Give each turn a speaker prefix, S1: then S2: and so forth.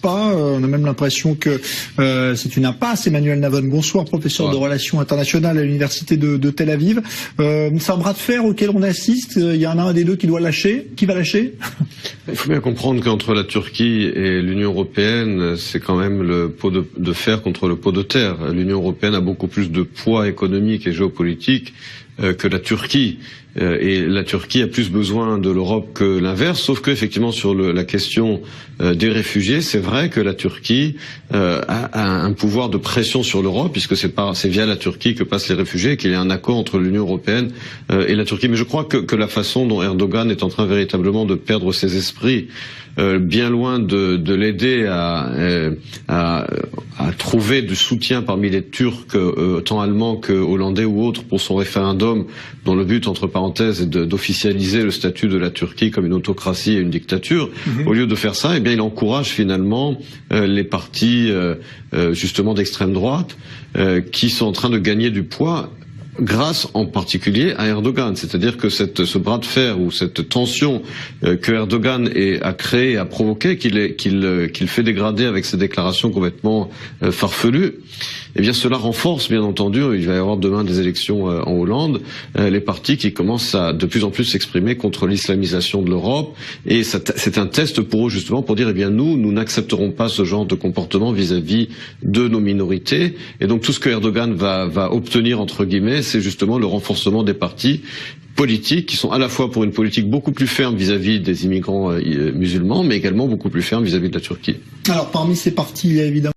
S1: pas. On a même l'impression que c'est une impasse. Emmanuel Navon, bonsoir, professeur de relations internationales à l'université de Tel Aviv. C'est un bras de fer auquel on assiste. Il y en a un des deux qui doit lâcher. Qui va lâcher?
S2: Il faut bien comprendre qu'entre la Turquie et l'Union européenne, c'est quand même le pot de fer contre le pot de terre. L'Union européenne a beaucoup plus de poids économique et géopolitique que la Turquie. Et la Turquie a plus besoin de l'Europe que l'inverse, sauf que effectivement sur la question des réfugiés, c'est vrai que la Turquie a un pouvoir de pression sur l'Europe, puisque c'est via la Turquie que passent les réfugiés, et qu'il y a un accord entre l'Union européenne et la Turquie. Mais je crois que la façon dont Erdogan est en train véritablement de perdre ses esprits, bien loin de l'aider à trouver du soutien parmi les Turcs, tant allemands que hollandais ou autres, pour son référendum, dont le but, entre parenthèses, est d'officialiser le statut de la Turquie comme une autocratie et une dictature. Au lieu de faire ça, eh bien, il encourage finalement les partis justement d'extrême droite qui sont en train de gagner du poids, grâce en particulier à Erdogan. C'est-à-dire que ce bras de fer ou cette tension que Erdogan a créée, a provoqué, qu'il fait dégrader avec ses déclarations complètement farfelues, eh bien cela renforce, bien entendu, il va y avoir demain des élections en Hollande, les partis qui commencent à de plus en plus s'exprimer contre l'islamisation de l'Europe, et c'est un test pour eux justement pour dire, eh bien nous n'accepterons pas ce genre de comportement vis-à-vis de nos minorités, et donc tout ce que Erdogan va obtenir, entre guillemets, c'est justement le renforcement des partis politiques qui sont à la fois pour une politique beaucoup plus ferme vis-à-vis des immigrants musulmans, mais également beaucoup plus ferme vis-à-vis de la Turquie.
S1: Alors parmi ces partis, il y a évidemment